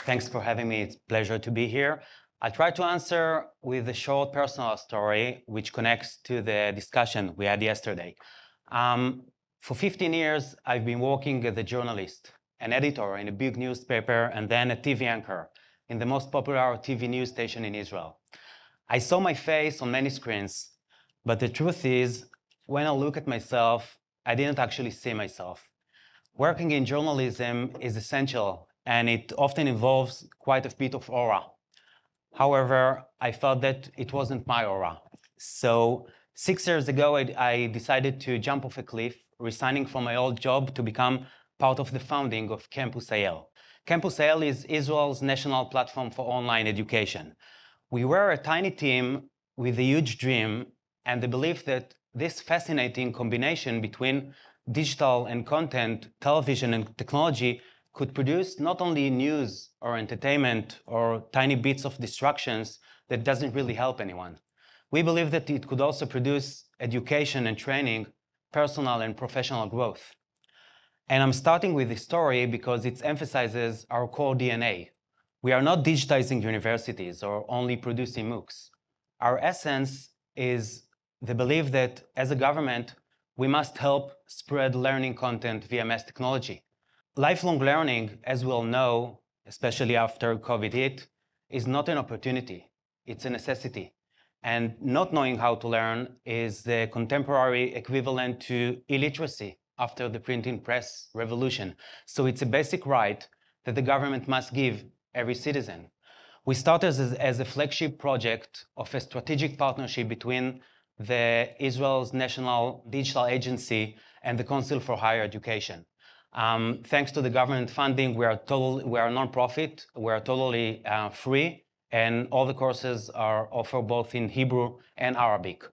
Thanks for having me. It's a pleasure to be here. I'll try to answer with a short personal story, which connects to the discussion we had yesterday. For 15 years, I've been working as a journalist, an editor in a big newspaper, and then a TV anchor in the most popular TV news station in Israel. I saw my face on many screens, but the truth is, when I look at myself, I didn't actually see myself. Working in journalism is essential, and it often involves quite a bit of aura. However, I felt that it wasn't my aura. So 6 years ago, I decided to jump off a cliff, resigning from my old job to become part of the founding of Campus AL. Campus AL is Israel's national platform for online education. We were a tiny team with a huge dream and the belief that this fascinating combination between digital and content, television and technology could produce not only news or entertainment or tiny bits of distractions that doesn't really help anyone. We believe that it could also produce education and training, personal and professional growth. And I'm starting with this story because it emphasizes our core DNA. We are not digitizing universities or only producing MOOCs. Our essence is the belief that as a government, we must help spread learning content via mass technology. Lifelong learning, as we all know, especially after COVID hit, is not an opportunity, it's a necessity. And not knowing how to learn is the contemporary equivalent to illiteracy after the printing press revolution. So it's a basic right that the government must give every citizen. We started as a flagship project of a strategic partnership between the Israel's National Digital Agency and the Council for Higher Education. Thanks to the government funding, we are a non-profit, we are totally free, and all the courses are offered both in Hebrew and Arabic.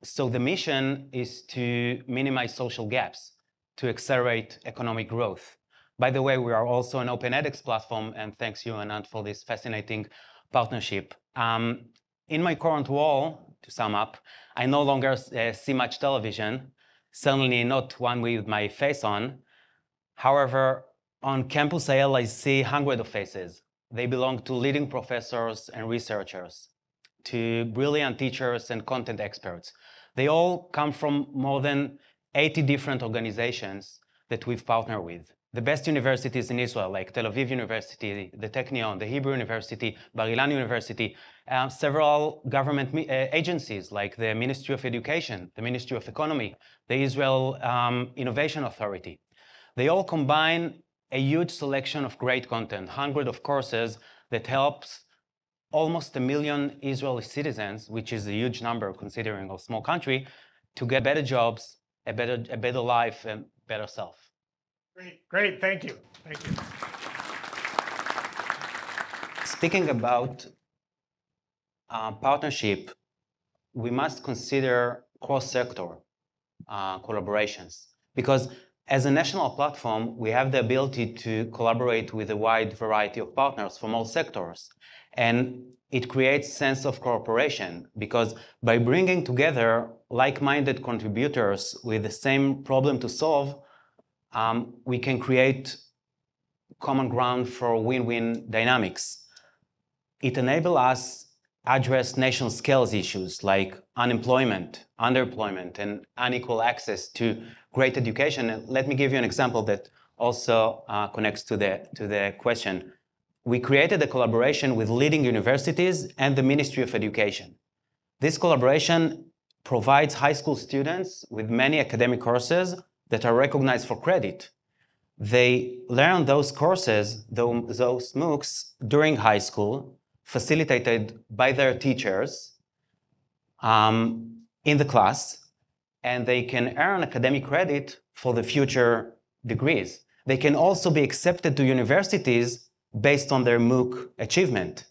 So the mission is to minimize social gaps, to accelerate economic growth. By the way, we are also an open edX platform, and thanks you, Anand, for this fascinating partnership. In my current role, to sum up, I no longer see much television, certainly not one with my face on. However, on Campus AL, I see hundreds of faces. They belong to leading professors and researchers, to brilliant teachers and content experts. They all come from more than 80 different organizations that we've partnered with. The best universities in Israel, like Tel Aviv University, the Technion, the Hebrew University, Bar Ilan University, several government agencies like the Ministry of Education, the Ministry of Economy, the Israel Innovation Authority. They all combine a huge selection of great content, hundreds of courses that helps almost 1 million Israeli citizens, which is a huge number considering a small country, to get better jobs, a better life, and better self. Great, thank you. Speaking about partnership, we must consider cross-sector collaborations, because as a national platform, we have the ability to collaborate with a wide variety of partners from all sectors. And it creates a sense of cooperation, because by bringing together like-minded contributors with the same problem to solve, we can create common ground for win-win dynamics. It enables us address nation scales issues like unemployment, underemployment, and unequal access to great education. And let me give you an example that also connects to the question. We created a collaboration with leading universities and the Ministry of Education. This collaboration provides high school students with many academic courses that are recognized for credit. They learn those courses, those MOOCs, during high school, facilitated by their teachers in the class, and they can earn academic credit for the future degrees. They can also be accepted to universities based on their MOOC achievement.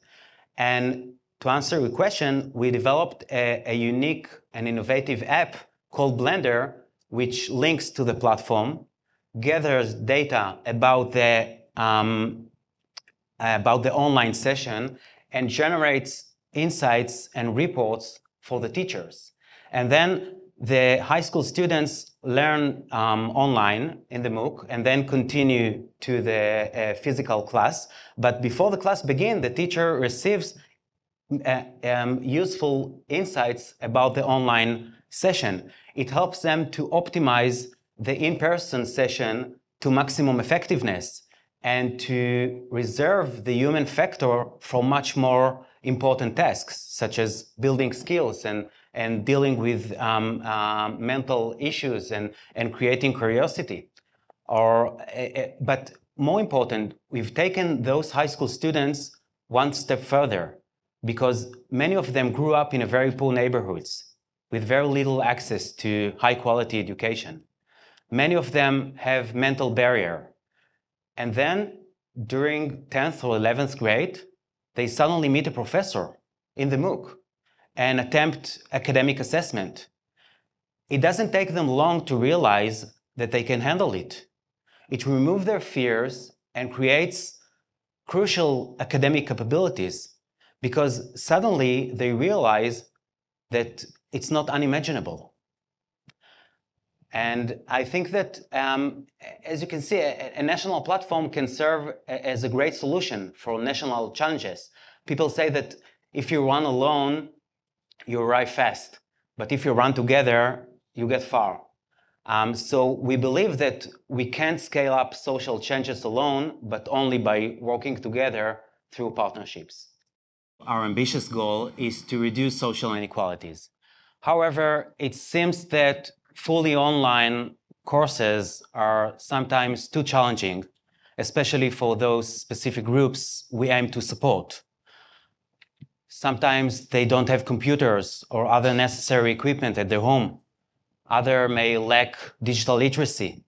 And to answer your question, we developed a unique and innovative app called Blender, which links to the platform, gathers data about the online session, and generates insights and reports for the teachers. And then the high school students learn online in the MOOC and then continue to the physical class. But before the class begins, the teacher receives useful insights about the online session. It helps them to optimize the in-person session to maximum effectiveness and to reserve the human factor for much more important tasks, such as building skills and dealing with mental issues and creating curiosity. But more important, we've taken those high school students one step further, because many of them grew up in very poor neighborhoods with very little access to high quality education. Many of them have mental barrier. And then during 10th or 11th grade, they suddenly meet a professor in the MOOC and attempt academic assessment. It doesn't take them long to realize that they can handle it. It removes their fears and creates crucial academic capabilities, because suddenly they realize that it's not unimaginable. And I think that, as you can see, a national platform can serve as a great solution for national challenges. People say that if you run alone, you arrive fast. But if you run together, you get far. So we believe that we can't scale up social changes alone, but only by working together through partnerships. Our ambitious goal is to reduce social inequalities. However, it seems that fully online courses are sometimes too challenging, especially for those specific groups we aim to support. Sometimes they don't have computers or other necessary equipment at their home. Others may lack digital literacy.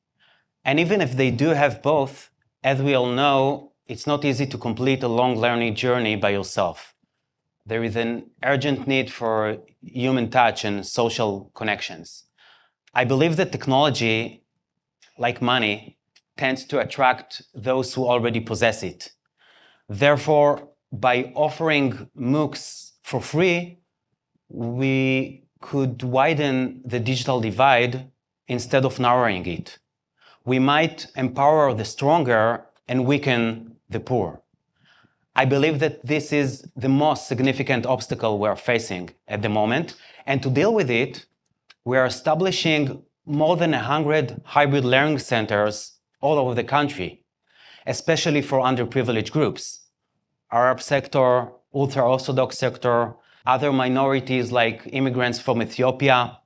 And even if they do have both, as we all know, it's not easy to complete a long learning journey by yourself. There is an urgent need for human touch and social connections. I believe that technology, like money, tends to attract those who already possess it. Therefore, by offering MOOCs for free, we could widen the digital divide instead of narrowing it. We might empower the stronger and weaken the poor. I believe that this is the most significant obstacle we're facing at the moment, and to deal with it, we are establishing more than 100 hybrid learning centers all over the country, especially for underprivileged groups. Arab sector, ultra-Orthodox sector, other minorities like immigrants from Ethiopia.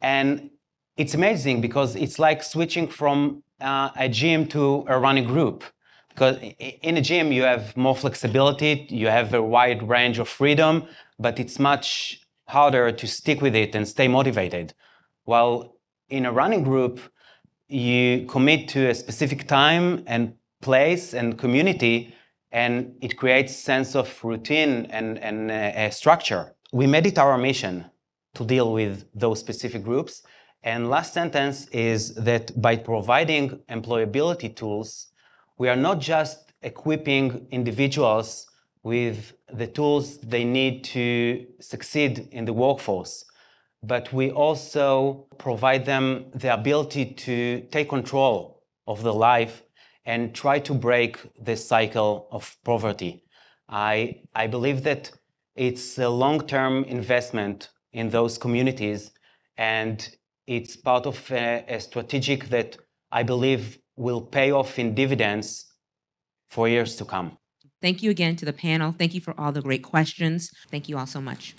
And it's amazing because it's like switching from a gym to a running group. Because in a gym, you have more flexibility, you have a wide range of freedom, but it's much harder to stick with it and stay motivated. While in a running group, you commit to a specific time and place and community, and it creates a sense of routine and a structure. We made it our mission to deal with those specific groups. And last sentence is that by providing employability tools, we are not just equipping individuals with the tools they need to succeed in the workforce, but we also provide them the ability to take control of their life and try to break this cycle of poverty. I believe that it's a long-term investment in those communities, and it's part of a strategic that I believe will pay off in dividends for years to come. Thank you again to the panel. Thank you for all the great questions. Thank you all so much.